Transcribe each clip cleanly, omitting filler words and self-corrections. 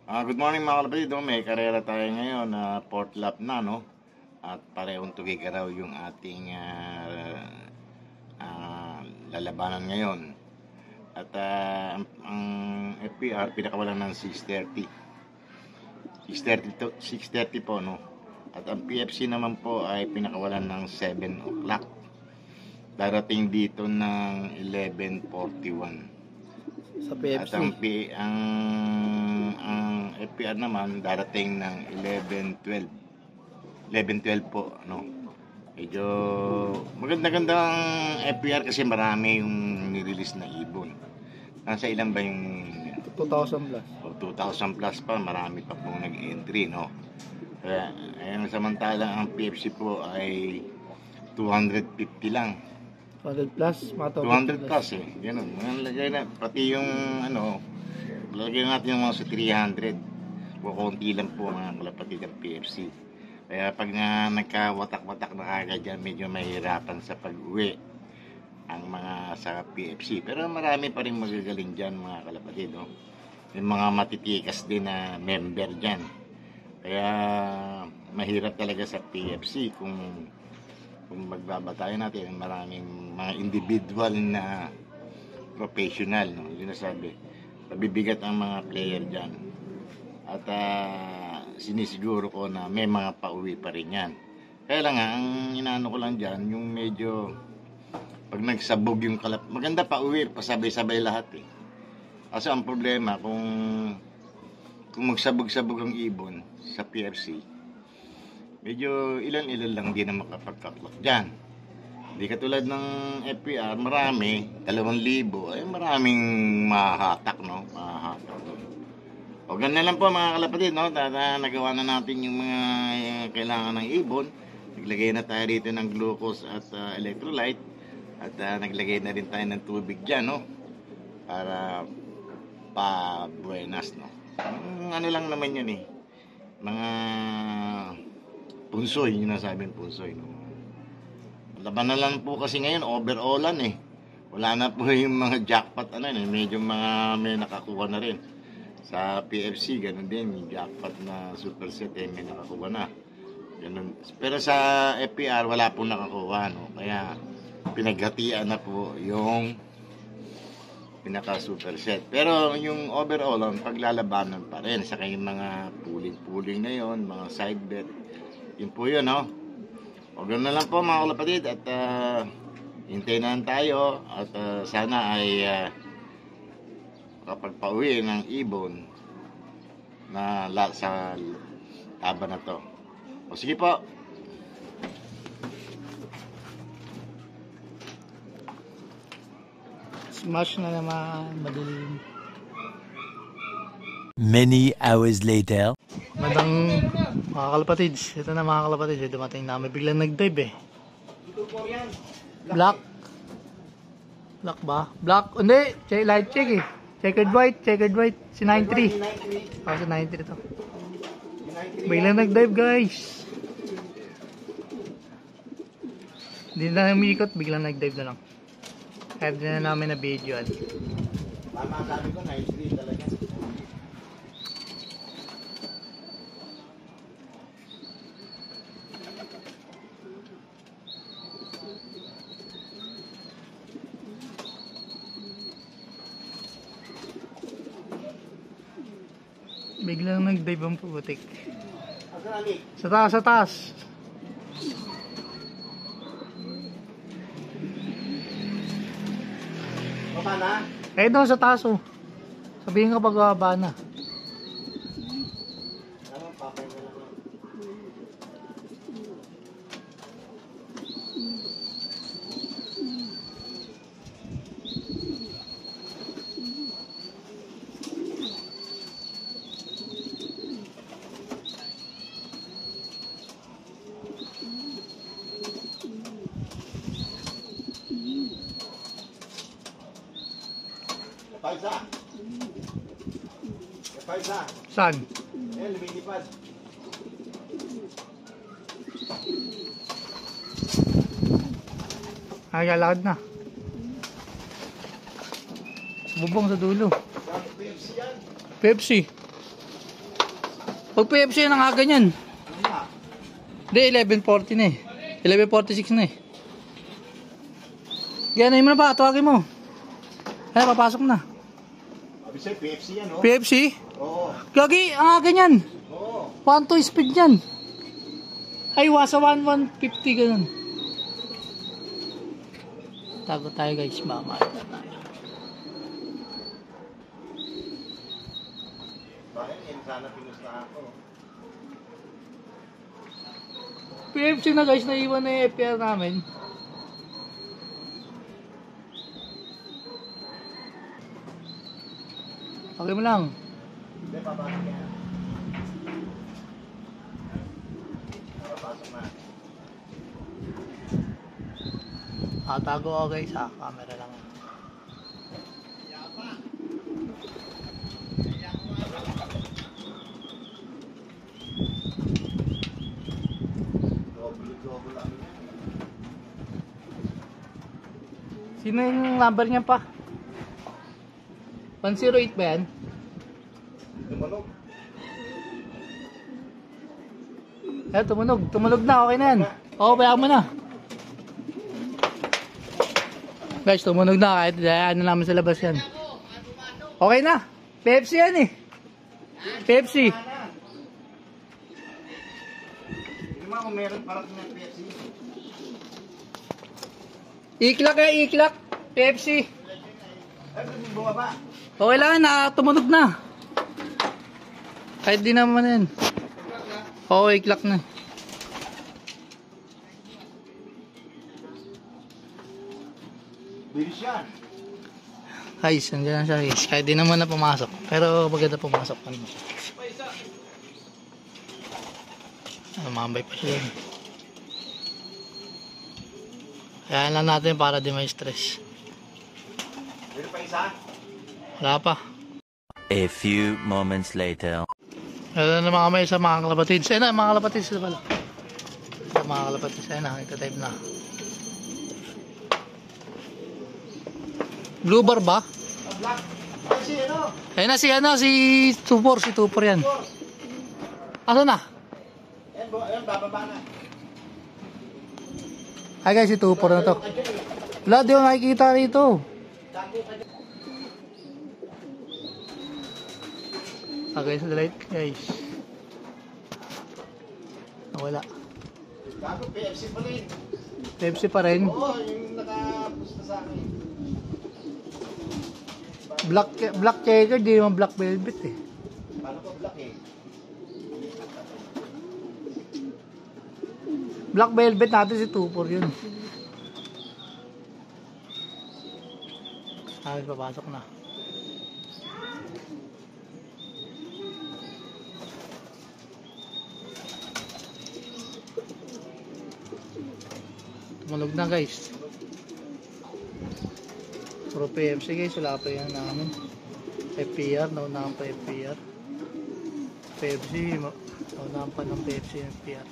Good morning mga kalapatid. May karera tayo ngayon na fourth lap na, no? At parehong tugiga raw yung ating lalabanan ngayon. At ang FPR pinakawalan ng 6:30. 6:30 po, no? At ang PFC naman po ay pinakawalan ng 7 o'clock. Darating dito ng 11:41. Sa PFC. At ang FPR naman darating ng 11:12 po, no. Medyo maganda-gandang FPR kasi marami yung nirelease na ibon. Nasa ilan ba yung 2,000 plus. 2,000 plus pa, marami pa pong nag-entry, no. Kaya ayun, samantalang ang PFC po ay 250 lang. 200 plus, mga 200 plus eh. Ganun. Lagay na, pati yung lagay natin yung mga sa 300. Kukunti lang po mga kalapatid ng PFC. Kaya pag nagkawatak-watak na kagad dyan, medyo mahirapan sa pag-uwi ang mga sa PFC. Pero marami pa rin magagaling dyan mga kalapatid. No? Yung mga matitikas din na member dyan. Kaya mahirap talaga sa PFC kung magbabatayan natin, maraming mga individual na professional, no? Yun na sabi, mabibigat ang mga player dyan. At sinisiguro ko na may mga pauwi pa rin yan. Kaya lang nga, ang inaano ko lang dyan, yung medyo pag nagsabog yung kalap, maganda pauwi, pasabay-sabay lahat eh. Kasi ang problema, kung magsabog-sabog ang ibon sa PFC, medyo ilan-ilan lang din na makapagkaklak dyan. Hindi katulad ng FPR, marami, 2,000, ay maraming mahahatak, no? Mahahatak. O ganun lang po mga kalapatid, no? Nagawa na natin yung mga kailangan ng ibon. Naglagay na tayo dito ng glucose at electrolyte. At naglagay na rin tayo ng tubig dyan, no? Para pa-buenas, no? Ano lang naman yun eh. Mga punsoy, yun ang sabi ng punsoy, no? Laban na lang po kasi ngayon, overallan eh. Wala na po yung mga jackpot, medyo mga may nakakuha na rin. Sa PFC, ganun din, yung jackpot na superset may nakakuha na. Ganun. Pero sa FPR, wala po nakakuha, no? Kaya pinaghatian na po yung pinaka superset. Pero yung overallan, paglalabanan pa rin. Saka yung mga puling na yon, mga side bet. Yun po yun, no? O ganoon na lang po mga kalapatid. At hintayin na tayo. At sana ay kapag pauwi ng ibon na sa laban na to. O sige po. Smash na naman, madilim. Many hours later. Madang mga kalapatids. Ito na mga kalapatids. Dumating na. May biglang nag-dive eh. Black. Black ba? Black. Hindi. Light check eh. Checkered white. Si 93. Si 93 to. Biglang nag-dive guys. Hindi na umikot. Biglang nag-dive na lang. Kaya din na namin na video. Tama sabi ko, 93 talaga. Biglang nag-dive ang putik. Sa taas. Baba na? Eh doon sa taas oh. Sabihin ka pag-baba na. Paisa. Saan? Lumilipad. Lalakad na. Bubong sa dulo. Pepsi yan. Pepsi. Pag PFC na nga ganyan. Hindi, 11:40 na eh. 11:46 na eh. Gano'n mo na ba? Tawagin mo. Ay, papasok na. Sabi sa'yo, PFC yan, oh. PFC? Oo. Gagi, ang ganyan. Oo. 1-2 speed yan. Ay, wasa 1-150 ganun. Tago tayo guys, mama. Bakit yan sana pinusta ako? PFC na guys, naiwan na yung FPR namin. Okay mo lang. Hindi, papasok yan. Papasok na. Tago ako guys, camera lang. Double lang. Sino yung number niya pa? 108 ba yan? Tumunog. Tumunog. Tumunog na, okay na yan. Oo, bayaan mo na. Guys, tumunog na kahit ano naman sa labas yan. Okay na. Pepsi yan eh. Pepsi. Hindi mo kung meron parang ng PFC. Iklak ya, iklak. Pepsi. Ay, bumaba. Okay lang, tumunog na. Kahit di naman yan. Oo, iklak na. Bilis yan. Guys, nandiyan na siya guys. Kahit di naman na pumasok. Pero maganda pumasok pa naman. Mambay pa siya yun. Kaya lang natin para di may stress. Meron pa isa? Wala pa. A few moments later. Meron naman kami sa mga kalapatids. Ayun na, mga kalapatids na pala. Sa mga kalapatids. Ayun na, nagka-type na. Blue bar ba? Black. Ay, si ano? Ayun na si 24. Si 24 yan. Asan na? Ayan, bababa na. Ay guys, si 24 na to. Wala, di ko nakikita rito. Okay, sa light guys. Wala. Gago, PFC pa rin. Pepsi pa rin. Oo, yung nakapusta sa akin. Black checker, di naman black velvet eh. Paano ko black eh? Black velvet natin si 24 yun. Ay, papasok na. Tumunog na guys. Puro PFC guys, wala pa yan namin. FPR, naunahan pa FPR. PFC, naunahan pa ng PFC yung FPR.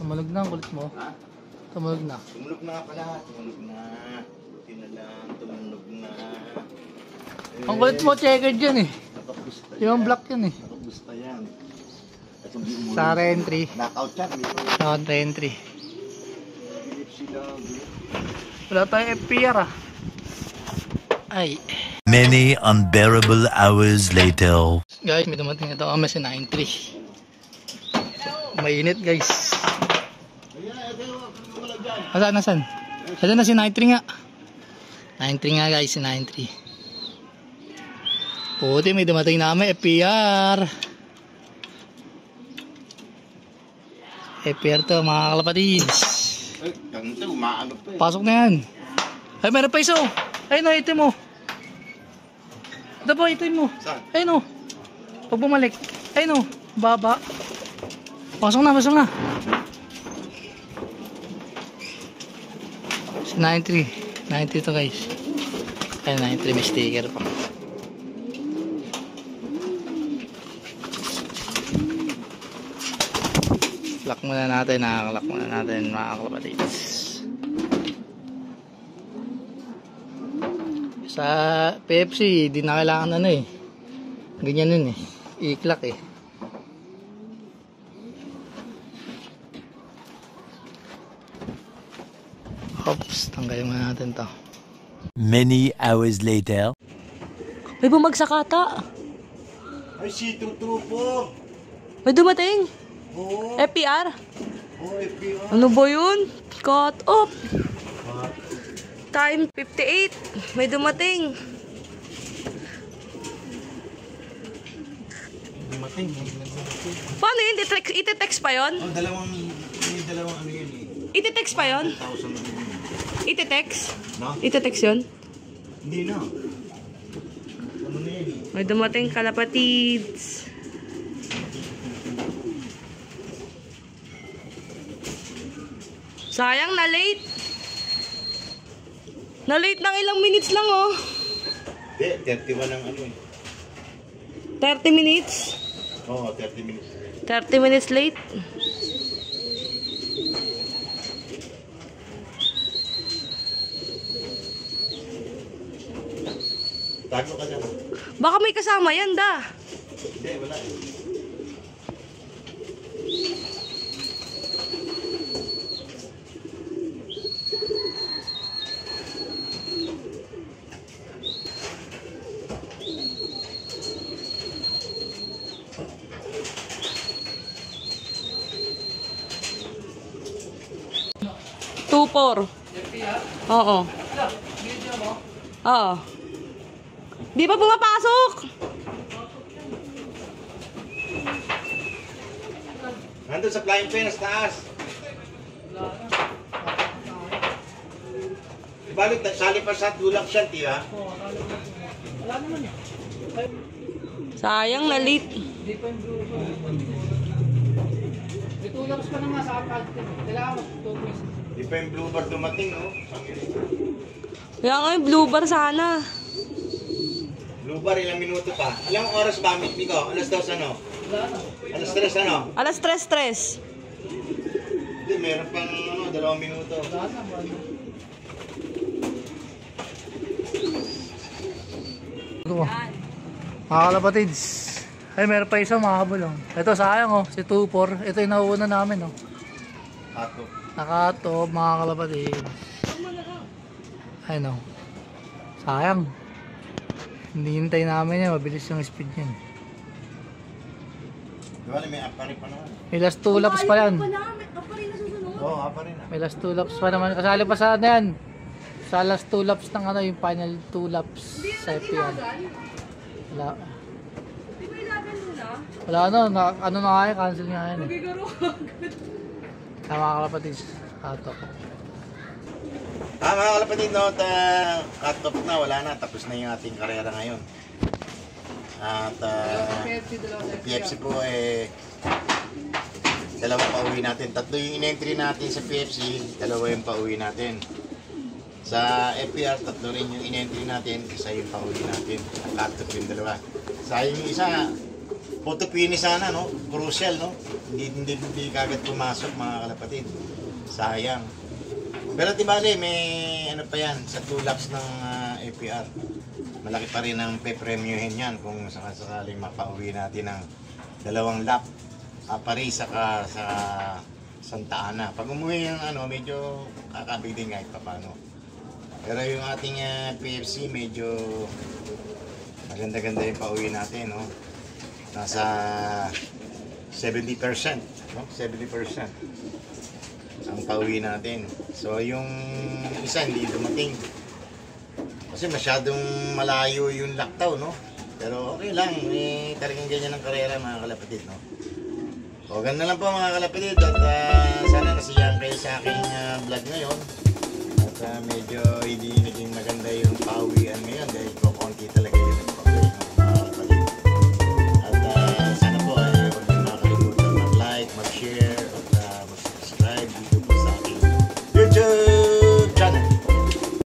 Tumunog na ang kulit mo. Ha? Tumunog na. Tumunog na pala. Tumunog na. Buti na lang. Tumunog na. Ang kulit mo, checkered yan eh. Nakapusta Yung black yan eh. Nakapusta yan. Sa entry. Knockout yan. Sa entry. PFC lang. Wala tayong FPR ah. Ay. Many unbearable hours later. Guys, may dumating ito kami sa 93. Mainit guys. Asan? Asan na si 93 nga. 93 nga guys, si 93. Puti, may dumating namin FPR. FPR to mga kalapatids. Ay, ganito. Umaano pa eh. Pasok na yan. Ay, meron pa iso. Ay, no, itim mo. Ito po, itim mo. Saan? Ay, no. Pag bumalik. Ay, no. Baba. Pasok na. Si 93. 93 to guys. Ay, 93 may sticker pa. Lock muna natin, nakakalock muna natin mga kalapatids. Sa PFC, di na kailangan ano eh. Ganyan nun eh. I-clock eh. Oops, tanggalin muna natin to. Many hours later. May bumagsak ata. Ay, si True po. May dumating. Oo. FPR. Oo, FPR. Ano ba yun? Cut off. Time 58. May dumating. Dumating. Paano yun? Iti-text pa yun? Oh, may dalawang ano yun eh. Iti-text pa yun? 1,000 na yun. Iti-text? No? Iti-text yun? Hindi na. Ano na yun eh? May dumating kalapatids. Sayang, na-late. Na-late ng ilang minutes lang, oh. Hindi, 31 ang ano eh. 30 minutes. Oo, 30 minutes. 30 minutes late. Tago ka dyan. Baka may kasama yan, da. Hindi, wala eh. Oo. Oo. Di ba pumapasok? Nandun sa flying pin, sa taas. Balik, sali pa sa tulak siya, tiya. Sayang, na-late. Itulaks pa naman sa kapag. Kailangan mag-focus. Di pa yung blue bar dumating, no? Kaya nga yung blue bar sana. Blue bar, ilang minuto pa. Ilang oras ba, Miko? Alas 2 ano? Alas 3 ano? Alas 3. Hindi, meron pang 2 minuto. Mga kalapatids, ay meron pa isang mahabol. Ito sayang si 2-4. Ito yung nauuna namin. Ato. Nakatop mga kalapatids. Ay sayang. Hindi hintay namin yan, mabilis yung speed yan. Diba, may apari pa naman. May last 2 laps pa yan. Oo, apari na. May last 2 laps pa naman. Kasali pa sa yan. Sa last 2 laps ng yung final 2 laps sa FPR. Wala. Wala ano na nga cancel nga yan. Mga kalapatids, katok. Mga kalapatid, cut off na, wala na. Tapos na yung ating karera ngayon. At PFC po dalawa pa uwi natin. 3 yung in-entry natin sa PFC, 2 yung pa uwi natin. Sa FPR, 3 rin yung in-entry natin, 1 yung pa uwi natin. Cut off yung 2. Sayang yung isa, photo finish sana, no? Crucial, no? Hindi kagad pumasok, mga kalapatid. Sayang. Pero tibali, may pa yan, sa 2 laps ng FPR. Malaki pa rin ang pe-premiuhin yan kung sakaling mapauwi natin ng 2 lap. Paris saka sa Santa Ana. Pag umuwi yung medyo kakabig din kahit paano. Pero yung ating PFC, medyo maganda-ganda yung pauwi natin, no? Nasa 70%, no? 70% ang pauwi natin. So yung isa hindi dumating kasi masyadong malayo yung laktaw, no? Pero okay lang, talagang ganyan ang karera, mga kalapatid, no? O ganda lang po, mga kalapatid, at sana nasiyahan kayo sa aking vlog ngayon at medyo hindi naging maganda yung pauwi